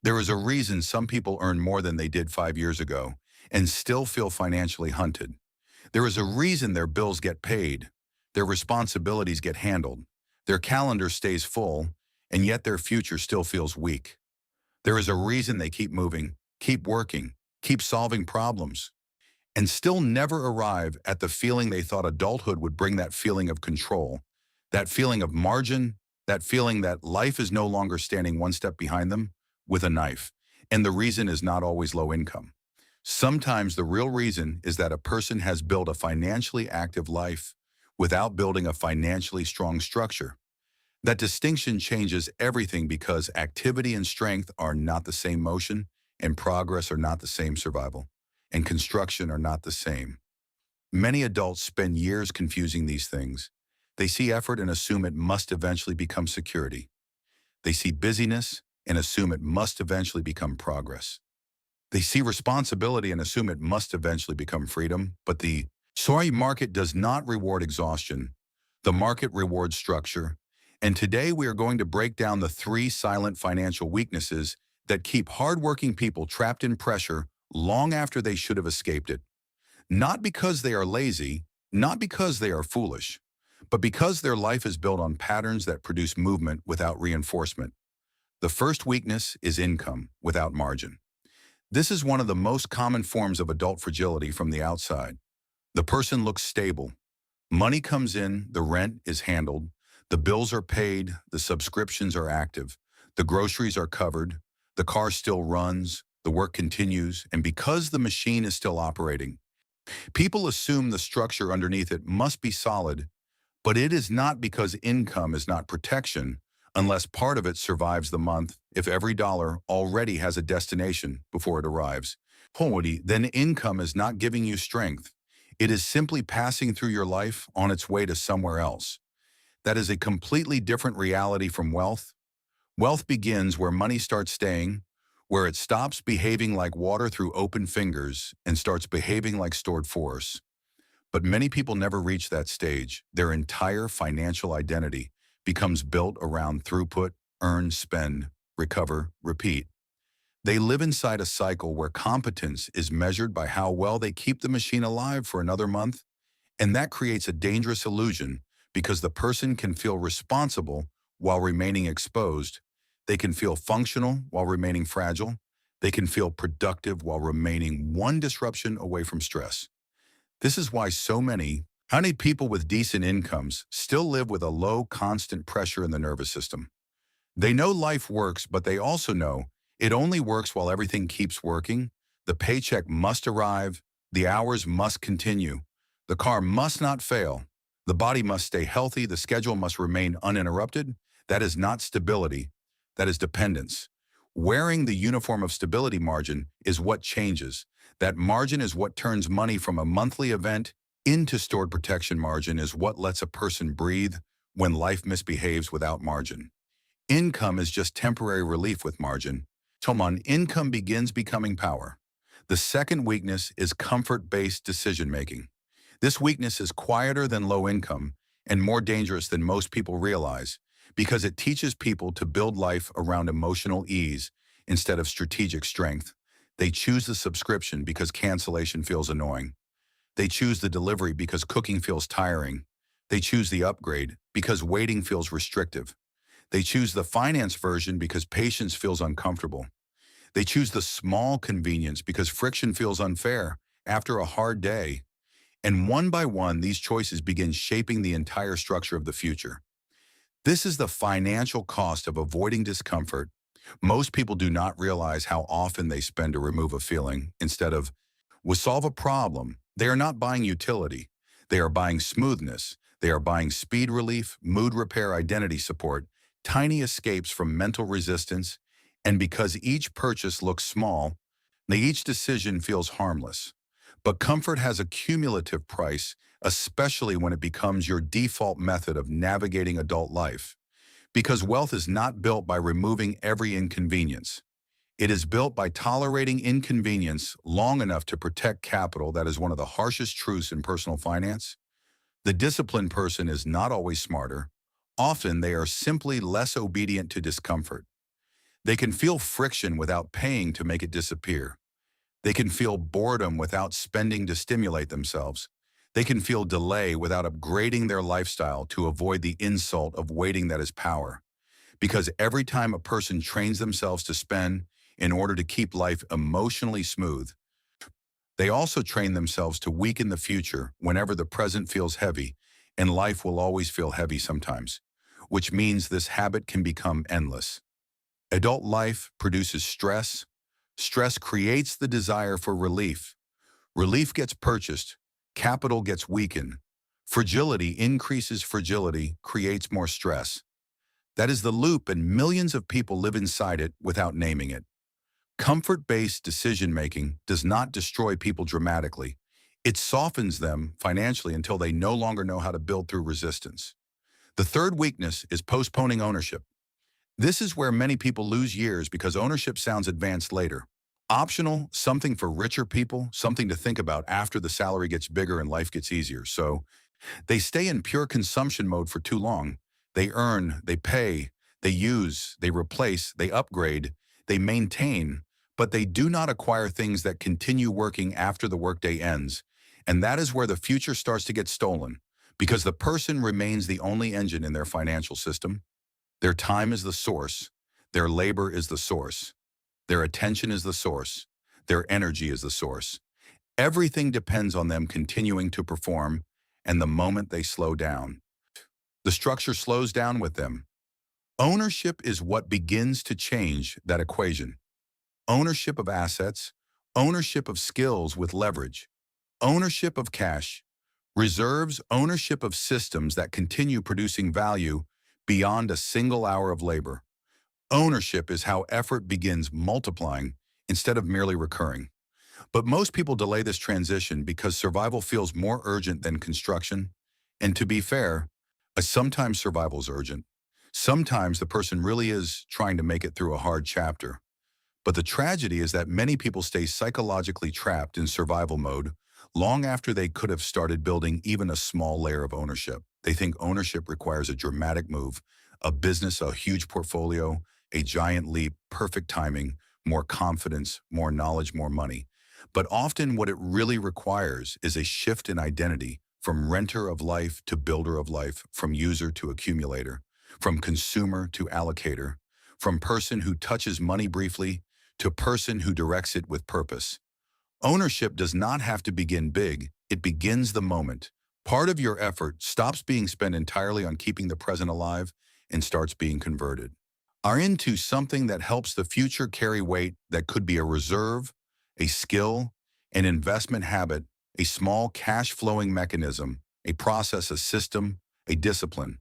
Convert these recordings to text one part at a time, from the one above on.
There is a reason some people earn more than they did 5 years ago and still feel financially hunted. There is a reason their bills get paid, their responsibilities get handled, their calendar stays full, and yet their future still feels weak. There is a reason they keep moving, keep working, keep solving problems, and still never arrive at the feeling they thought adulthood would bring, that feeling of control, that feeling of margin, that feeling that life is no longer standing one step behind them with a knife. And the reason is not always low income. Sometimes the real reason is that a person has built a financially active life without building a financially strong structure. That distinction changes everything because activity and strength are not the same motion, and progress are not the same survival, and construction are not the same. Many adults spend years confusing these things. They see effort and assume it must eventually become security. They see busyness and assume it must eventually become progress. They see responsibility and assume it must eventually become freedom, but the market does not reward exhaustion. The market rewards structure. And today we are going to break down the three silent financial weaknesses that keep hardworking people trapped in pressure long after they should have escaped it. Not because they are lazy, not because they are foolish, but because their life is built on patterns that produce movement without reinforcement. The first weakness is income without margin. This is one of the most common forms of adult fragility from the outside. The person looks stable. Money comes in, the rent is handled, the bills are paid, the subscriptions are active, the groceries are covered, the car still runs, the work continues, and because the machine is still operating, people assume the structure underneath it must be solid, but it is not, because income is not protection unless part of it survives the month. If every dollar already has a destination before it arrives, then income is not giving you strength. It is simply passing through your life on its way to somewhere else. That is a completely different reality from wealth. Wealth begins where money starts staying, where it stops behaving like water through open fingers and starts behaving like stored force. But many people never reach that stage. Their entire financial identity becomes built around throughput, earn, spend, recover, repeat. They live inside a cycle where competence is measured by how well they keep the machine alive for another month, and that creates a dangerous illusion because the person can feel responsible while remaining exposed. They can feel functional while remaining fragile. They can feel productive while remaining one disruption away from stress. This is why so many people with decent incomes still live with a low, constant pressure in the nervous system. They know life works, but they also know it only works while everything keeps working. The paycheck must arrive, the hours must continue, the car must not fail, the body must stay healthy, the schedule must remain uninterrupted. That is not stability, that is dependence. Wearing the uniform of stability margin is what changes. That margin is what turns money from a monthly event into stored protection. Margin is what lets a person breathe when life misbehaves. Without margin, income is just temporary relief. With margin, income begins becoming power. The second weakness is comfort-based decision-making. This weakness is quieter than low income and more dangerous than most people realize because it teaches people to build life around emotional ease instead of strategic strength. They choose the subscription because cancellation feels annoying. They choose the delivery because cooking feels tiring. They choose the upgrade because waiting feels restrictive. They choose the finance version because patience feels uncomfortable. They choose the small convenience because friction feels unfair after a hard day. And one by one, these choices begin shaping the entire structure of the future. This is the financial cost of avoiding discomfort. Most people do not realize how often they spend to remove a feeling instead of solve a problem. They are not buying utility. They are buying smoothness. They are buying speed relief, mood repair, identity support, tiny escapes from mental resistance. And because each purchase looks small, each decision feels harmless. But comfort has a cumulative price, especially when it becomes your default method of navigating adult life. Because wealth is not built by removing every inconvenience. It is built by tolerating inconvenience long enough to protect capital. That is one of the harshest truths in personal finance. The disciplined person is not always smarter. Often they are simply less obedient to discomfort. They can feel friction without paying to make it disappear. They can feel boredom without spending to stimulate themselves. They can feel delay without upgrading their lifestyle to avoid the insult of waiting that is power. Because every time a person trains themselves to spend in order to keep life emotionally smooth, they also train themselves to weaken the future whenever the present feels heavy, and life will always feel heavy sometimes, which means this habit can become endless. Adult life produces stress. Stress creates the desire for relief. Relief gets purchased. Capital gets weakened. Fragility increases fragility, creates more stress. That is the loop, and millions of people live inside it without naming it. Comfort-based decision-making does not destroy people dramatically. It softens them financially until they no longer know how to build through resistance. The third weakness is postponing ownership. This is where many people lose years because ownership sounds advanced later. Optional, something for richer people, something to think about after the salary gets bigger and life gets easier. So they stay in pure consumption mode for too long. They earn, they pay, they use, they replace, they upgrade, they maintain, but they do not acquire things that continue working after the workday ends. And that is where the future starts to get stolen, because the person remains the only engine in their financial system. Their time is the source. Their labor is the source. Their attention is the source. Their energy is the source. Everything depends on them continuing to perform, and the moment they slow down, the structure slows down with them. Ownership is what begins to change that equation. Ownership of assets, ownership of skills with leverage, ownership of cash, reserves, ownership of systems that continue producing value beyond a single hour of labor. Ownership is how effort begins multiplying instead of merely recurring. But most people delay this transition because survival feels more urgent than construction. And to be fair, sometimes survival is urgent. Sometimes the person really is trying to make it through a hard chapter. But the tragedy is that many people stay psychologically trapped in survival mode long after they could have started building even a small layer of ownership. They think ownership requires a dramatic move, a business, a huge portfolio, a giant leap, perfect timing, more confidence, more knowledge, more money. But often what it really requires is a shift in identity from renter of life to builder of life, from user to accumulator, from consumer to allocator, from person who touches money briefly to person who directs it with purpose. Ownership does not have to begin big. It begins the moment. Part of your effort stops being spent entirely on keeping the present alive and starts being converted are into something that helps the future carry weight that could be a reserve, a skill, an investment habit, a small cash-flowing mechanism, a process, a system, a discipline.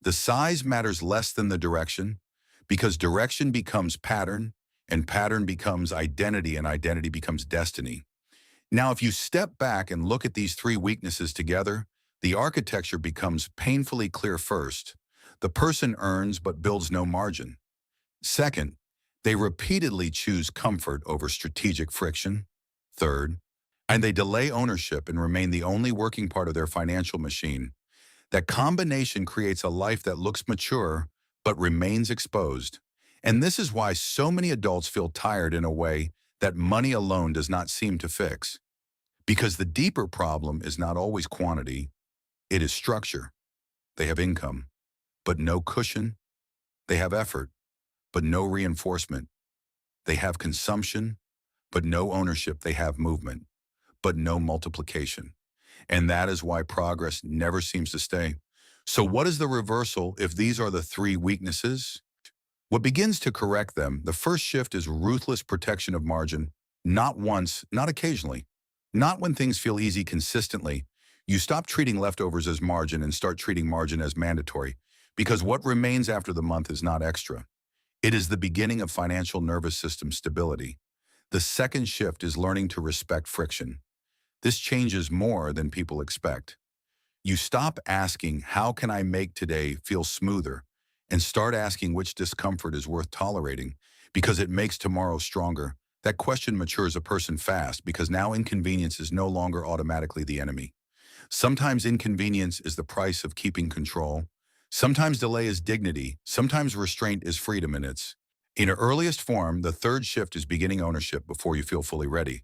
The size matters less than the direction, because direction becomes pattern, and pattern becomes identity, and identity becomes destiny. Now, if you step back and look at these three weaknesses together, the architecture becomes painfully clear. First, the person earns but builds no margin. Second, they repeatedly choose comfort over strategic friction. Third, and they delay ownership and remain the only working part of their financial machine. That combination creates a life that looks mature but remains exposed. And this is why so many adults feel tired in a way that money alone does not seem to fix. Because the deeper problem is not always quantity, it is structure. They have income, but no cushion. They have effort, but no reinforcement. They have consumption, but no ownership. They have movement, but no multiplication. And that is why progress never seems to stay. So what is the reversal if these are the three weaknesses? What begins to correct them, the first shift is ruthless protection of margin, not once, not occasionally, not when things feel easy consistently. You stop treating leftovers as margin and start treating margin as mandatory, because what remains after the month is not extra. It is the beginning of financial nervous system stability. The second shift is learning to respect friction. This changes more than people expect. You stop asking, how can I make today feel smoother? And start asking which discomfort is worth tolerating because it makes tomorrow stronger. That question matures a person fast because now inconvenience is no longer automatically the enemy. Sometimes inconvenience is the price of keeping control. Sometimes delay is dignity. Sometimes restraint is freedom, and it's In earliest form, the third shift is beginning ownership before you feel fully ready.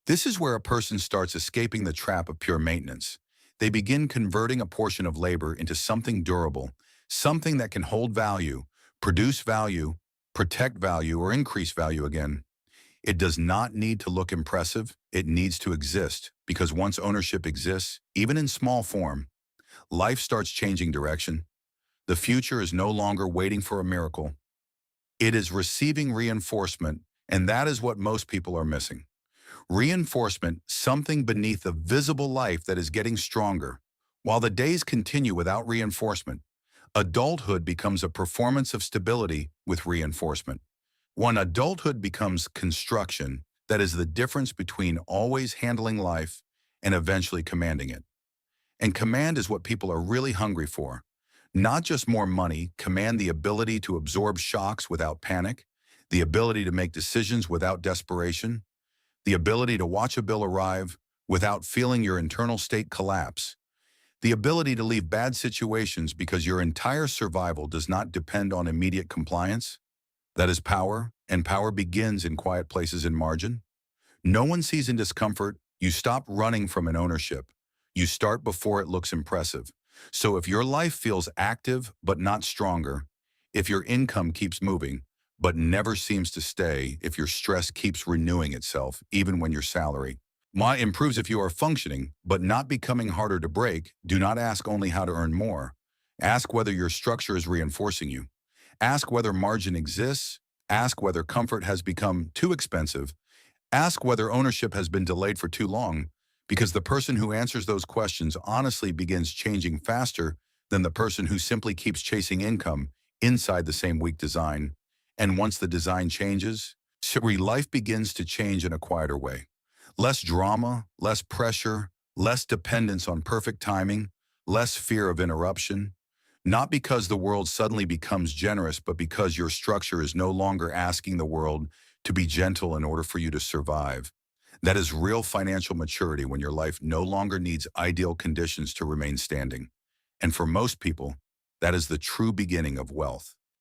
This is where a person starts escaping the trap of pure maintenance. They begin converting a portion of labor into something durable, something that can hold value, produce value, protect value, or increase value again. It does not need to look impressive, it needs to exist, because once ownership exists, even in small form, life starts changing direction. The future is no longer waiting for a miracle. It is receiving reinforcement, and that is what most people are missing. Reinforcement, something beneath the visible life that is getting stronger. While the days continue without reinforcement, adulthood becomes a performance of stability with reinforcement. When adulthood becomes construction, that is the difference between always handling life and eventually commanding it. And command is what people are really hungry for. Not just more money, command the ability to absorb shocks without panic, the ability to make decisions without desperation, the ability to watch a bill arrive without feeling your internal state collapse, the ability to leave bad situations because your entire survival does not depend on immediate compliance. That is power, and power begins in quiet places in margin. No one sees in discomfort. You stop running from an ownership. You start before it looks impressive. So if your life feels active but not stronger, if your income keeps moving but never seems to stay, if your stress keeps renewing itself even when your salary improves, if you are functioning but not becoming harder to break, do not ask only how to earn more. Ask whether your structure is reinforcing you. Ask whether margin exists. Ask whether comfort has become too expensive. Ask whether ownership has been delayed for too long, because the person who answers those questions honestly begins changing faster than the person who simply keeps chasing income inside the same weak design. And once the design changes, life begins to change in a quieter way. Less drama, less pressure, less dependence on perfect timing, less fear of interruption. Not because the world suddenly becomes generous, but because your structure is no longer asking the world to be gentle in order for you to survive. That is real financial maturity, when your life no longer needs ideal conditions to remain standing. And for most people, that is the true beginning of wealth.